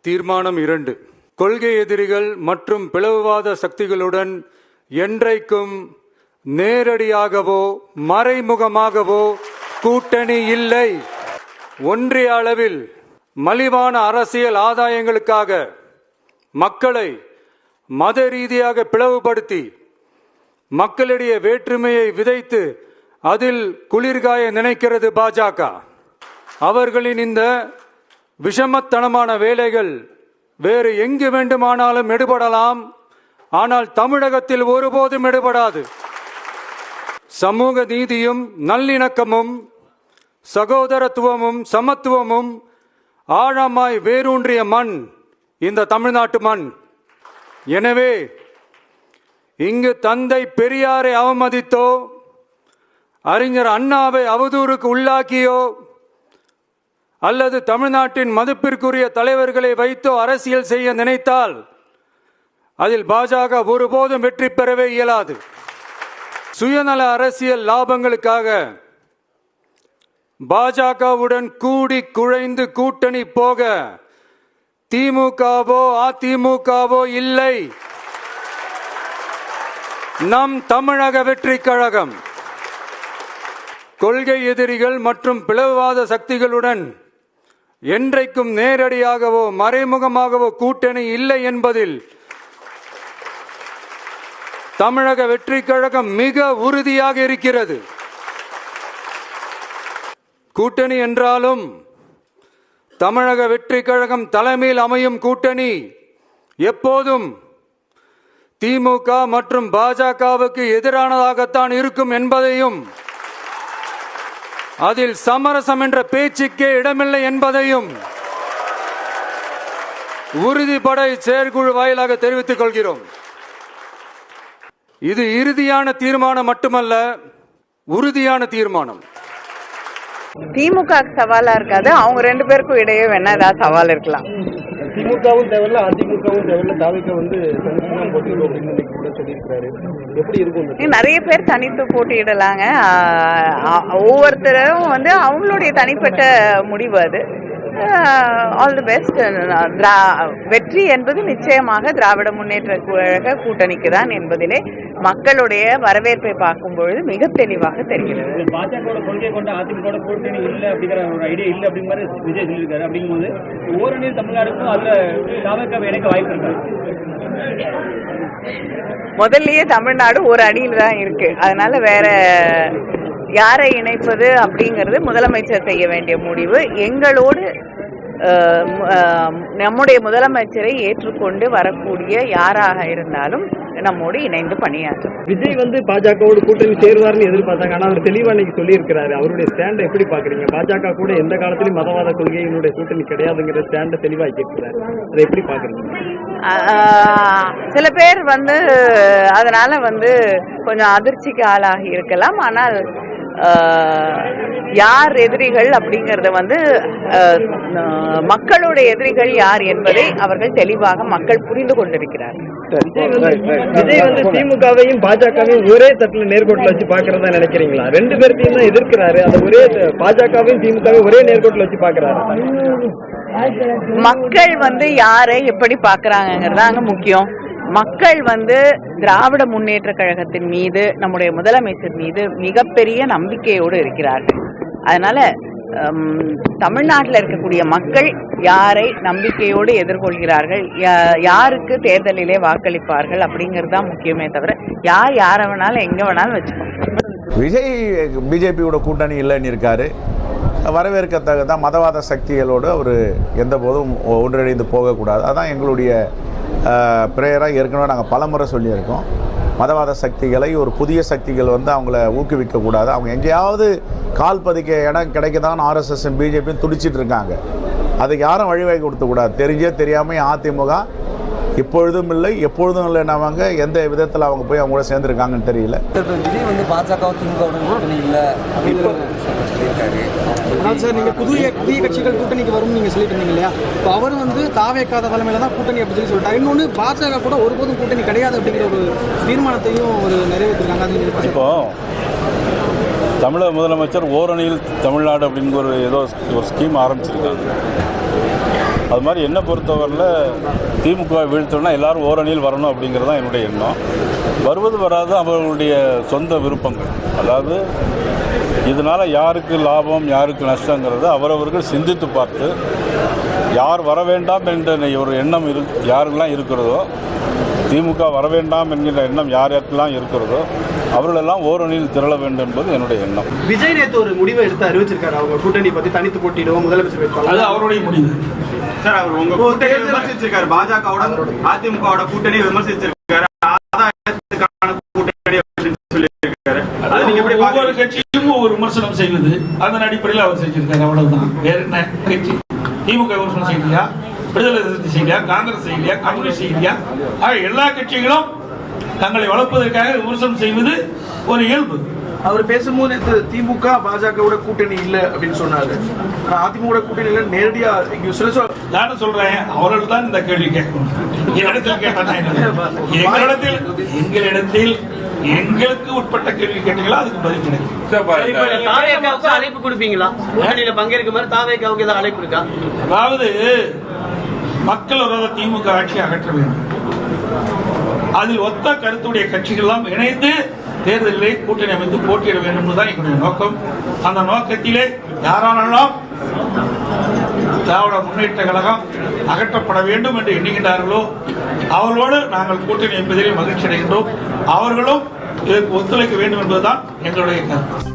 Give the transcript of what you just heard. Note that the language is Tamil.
தீர்மானம் 2. கொள்கை எதிரிகள் மற்றும் பிளவுவாத சக்திகளுடன் என்றைக்கும் நேரடியாகவோ மறைமுகமாகவோ கூட்டணி இல்லை. ஒன்றிய அளவில் மலிவான அரசியல் ஆதாயங்களுக்காக மக்களை மத ரீதியாக பிளவுபடுத்தி மக்களிடையே வேற்றுமையை விதைத்து அதில் குளிர்காய நினைக்கிறது பாஜக. அவர்களின் இந்த விஷமத்தனமான வேலைகள் வேறு எங்கு வேண்டுமானாலும் எடுபடலாம், ஆனால் தமிழகத்தில் ஒருபோதும் எடுபடாது. சமூக நீதியும் நல்லிணக்கமும் சகோதரத்துவமும் சமத்துவமும் ஆழமாய் வேரூன்றிய மண் இந்த தமிழ்நாட்டு மண். எனவே இங்கு தந்தை பெரியாரை அவமதித்தோ அறிஞர் அண்ணாவை அவதூறுக்கு உள்ளாக்கியோ அல்லது தமிழ்நாட்டின் மதிப்பிற்குரிய தலைவர்களை வைத்தோ அரசியல் செய்ய நினைத்தால் அதில் பாஜக ஒருபோதும் வெற்றி பெறவே இயலாது. சுயநல அரசியல் லாபங்களுக்காக பாஜகவுடன் கூடி குழைந்து கூட்டணி போக திமுகவோ அதிமுகவோ இல்லை. நம் தமிழக வெற்றி கழகம் கொள்கை எதிரிகள் மற்றும் பிளவுவாத சக்திகளுடன் என்றைக்கும் நேரடியாகவோ மறைமுகமாகவோ கூட்டணி இல்லை என்பதில் தமிழக வெற்றி கழகம் மிக உறுதியாக இருக்கிறது. கூட்டணி என்றாலும் தமிழக வெற்றி கழகம் தலைமையில் அமையும் கூட்டணி எப்போதும் திமுக மற்றும் பாஜகவுக்கு எதிரானதாகத்தான் இருக்கும் என்பதையும் அதில் சமரசம் என்ற பேச்சுக்கே இடமில்லை என்பதையும் உறுதிப்பட செயற்குழு வாயிலாக தெரிவித்துக் கொள்கிறோம். இது இறுதியான தீர்மானம் மட்டுமல்ல, உறுதியான தீர்மானம். திமுக சவாலா இருக்காது, அவங்க 2 பேருக்கும் இடையே வேணா ஏதாவது சவால் இருக்கலாம். திமுகவும் தேவையில்ல அதிமுகவும் தேவையில்ல, தாவிக்க வந்து எப்படி இருக்கும்? நிறைய பேர் தனித்து போட்டியிடலாங்க. ஒவ்வொருத்தரும் வந்து அவங்களுடைய தனிப்பட்ட முடிவு அது. All the best. வெற்றி என்பது நிச்சயமாக திராவிட முன்னேற்ற கழக கூட்டணிக்கு தான் என்பதிலே மக்களுடைய வரவேற்பை பார்க்கும் பொழுது மிக தெளிவாக தெரிகிறது. பாஜக கொள்கை கொண்ட அதிமுக கூட்டணி இல்லை அப்படிங்கிற ஒரு ஐடியா இல்லை அப்படிங்கிற விஜய் சொல்லியிருக்காரு. அப்படிங்கும்போது ஓரணியில் தமிழ்நாடுக்கும் அதுல தாவக இணைக்க வாய்ப்பு இருக்கு. முதல்லயே தமிழ்நாடு ஒரு அணியில் தான் இருக்கு. அதனால வேற யாரை இணைப்பது அப்படிங்கிறது முதலமைச்சர் செய்ய வேண்டிய முடிவு. எங்களோடு நம்முடைய முதலமைச்சரை ஏற்றுக்கொண்டு வரக்கூடிய யாராக இருந்தாலும் நம்மோடு இணைந்து பணியாற்றும். விஜய் வந்து பாஜகவோடு கூட்டணி சேருவார்னு எதிர்பார்த்தாங்க, ஆனா அவர் தெளிவா இன்னைக்கு சொல்லியிருக்கிறாரு. அவருடைய ஸ்டாண்டை எப்படி பாக்குறீங்க? பாஜக கூட எந்த காலத்திலும் மதவாத கொள்கையினுடைய கூட்டணி கிடையாதுங்கிற ஸ்டாண்டை தெளிவாக்கி இருக்கிறாரு. அதை எப்படி பாக்குறீங்க? சில பேர் வந்து அதனால வந்து கொஞ்சம் அதிர்ச்சிக்கு ஆளாகி இருக்கலாம். ஆனால் யார் எதிரிகள் அப்படிங்கறத வந்து மக்களுடைய எதிரிகள் யார் என்பதை அவர்கள் தெளிவாக மக்கள் புரிந்து கொண்டிருக்கிறார்கள். விஜய் வந்து திமுகவையும் பாஜகவையும் ஒரே தட்டுல நேர்கோட்டில் வச்சு பாக்குறதா நினைக்கிறீங்களா? 2 பேர்த்தையும் தான் எதிர்க்கிறாரு. அது ஒரே பாஜகவையும் திமுகவையும் ஒரே நேர்கோட்டில் வச்சு பாக்குறாரு. மக்கள் வந்து யாரை எப்படி பாக்குறாங்கிறதாங்க முக்கியம். மக்கள் வந்து திராவிட முன்னேற்ற கழகத்தின் மீது நம்முடைய முதலமைச்சர் மீது மிகப்பெரிய நம்பிக்கையோடு இருக்கிறார்கள். அதனால தமிழ்நாட்டில் இருக்கக்கூடிய மக்கள் யாரை நம்பிக்கையோடு எதிர்கொள்கிறார்கள், யாருக்கு தேர்தலிலே வாக்களிப்பார்கள் அப்படிங்கிறது தான் முக்கியமே தவிர யாரை வேணாலும் எங்க வேணாலும் வச்சுக்கோங்க. விஜய் பிஜேபியோட கூட்டணி இல்லைன்னு இருக்காரு. வரவேற்கத்தக்கதான் மதவாத சக்திகளோடு அவர் எந்த போதும் ஒன்றிணைந்து போகக்கூடாது. அதுதான் எங்களுடைய பிரேயராக ஏற்கனவே நாங்கள் பலமுறை சொல்லியிருக்கோம். மதவாத சக்திகளை ஒரு புதிய சக்திகள் வந்து அவங்கள ஊக்குவிக்கக்கூடாது. அவங்க எங்கேயாவது கால் பதிக்க இடம் கிடைக்கதான் ஆர்எஸ்எஸ் பிஜேபியும் துடிச்சிட்டு இருக்காங்க. அதுக்கு யாரும் வழிவகை கொடுத்தக்கூடாது. தெரிஞ்சே தெரியாமல் அதிமுக இப்பொழுதும் இல்லை எப்பொழுதும் இல்லைன்னவங்க எந்த விதத்தில் அவங்க போய் அவங்க கூட சேர்ந்துருக்காங்கன்னு தெரியல. விஜய் வந்து பாஜக திமுக கூட்டணி இல்லை அப்படின்னு சொல்லியிருக்காரு. ஆனால் சார் நீங்கள் புதிய கட்சிகள் கூட்டணிக்கு வரும்னு நீங்கள் சொல்லிட்டு இருந்தீங்க இல்லையா? இப்போ அவர் வந்து தாவேக்காத தலைமையில தான் கூட்டணி அப்படின்னு சொல்லிட்டாரு. இன்னொன்று பாஜக கூட ஒருபோதும் கூட்டணி கிடையாது அப்படிங்கிற ஒரு தீர்மானத்தையும் ஒரு நிறைவேற்றிருக்காங்க. இப்போ தமிழக முதலமைச்சர் ஓரணியில் தமிழ்நாடு அப்படிங்கிற ஒரு ஏதோ ஒரு ஸ்கீம் ஆரம்பிச்சிருக்காங்க. அது மாதிரி என்னை பொறுத்தவரையில் திமுக வீழ்த்தணும்னா எல்லாரும் ஓரணியில் வரணும் அப்படிங்கிறது தான் என்னுடைய எண்ணம். வருவது வராது அவர்களுடைய சொந்த விருப்பங்கள். அதாவது இதனால் யாருக்கு லாபம் யாருக்கு நஷ்டங்கிறத அவரவர்கள் சிந்தித்து பார்த்து யார் வர வேண்டாம் என்ற ஒரு எண்ணம் யாருக்கெல்லாம் இருக்கிறதோ, திமுக வர வேண்டாம் என்கிற எண்ணம் யாருக்கெல்லாம் இருக்கிறதோ அவர்களெல்லாம் ஓரணியில் திரள வேண்டும் என்பது என்னுடைய எண்ணம். விஜய் நேற்று ஒரு முடிவை எடுத்து அறிவிச்சிருக்காரு, அவங்க கூட்டணி பற்றி தனித்து போட்டியிடுவோம் முதலமைச்சர் வேட்பாளர். அது அவருடைய முடிவு சார். அவர் உங்க கூட்டணி விமர்சிச்சிருக்காரு, பாஜகவோட அதிமுகவோட கூட்டணி விமர்சிச்சிருக்காரு, ஆதாயத்துக்கான கூட்டணி அப்படின்னு சொல்லியிருக்காரு. ஒவ்வொரு கட்சியும் ஒவ்வொரு விமர்சனம் செய்வது அதன் அடிப்படையில் அவர் செஞ்சிருக்காரு, அவ்வளவுதான். வேற என்ன கட்சி? திமுக விமர்சனம் செய்யலையா, விடுதலை சிறுத்தை செய்யலையா, காங்கிரஸ் செய்யலையா, கம்யூனிஸ்ட் செய்யலையா? எல்லா கட்சிகளும் தங்களை வளர்ப்பதற்காக விமர்சனம் செய்வது ஒரு இயல்பு. அவர் பேசும்போது திமுக பாஜகவோட கூட்டணி இல்ல அப்படின்னு சொன்னாரு. அதிமுக கூட்டணி இல்ல நேரடியா நானும் சொல்றேன், அவர்கள் தான் இந்த கேள்வி கேட்கணும். எங்களிடத்தில் எங்களுக்கு உட்பட்ட கேள்வி கேட்டீங்களா, அதுக்கு பதில் கிடைக்கும். அழைப்பு கொடுப்பீங்களா? கூட்டணியில பங்கேற்க மாதிரி தாவேக்காவுக்கு ஏதாவது அழைப்பு இருக்கா? அதாவது மக்கள் விரோத திமுக ஆட்சியை அகற்ற வேண்டும், அதில் ஒத்த கருத்துடைய கட்சிகள் இணைந்து தேர்தலிலே கூட்டணி அமைத்து போட்டியிட வேண்டும் என்பதுதான் எங்களுடைய நோக்கம். அந்த நோக்கத்திலே யாரானாலும் திராவிட முன்னேற்ற கழகம் அகற்றப்பட வேண்டும் என்று எண்ணுகின்றார்களோ அவர்களோடு நாங்கள் கூட்டணி அமைப்பதிலே மகிழ்ச்சி அடைகின்றோம். அவர்களும் இதற்கு ஒத்துழைக்க வேண்டும் என்பதுதான் எங்களுடைய கருத்து.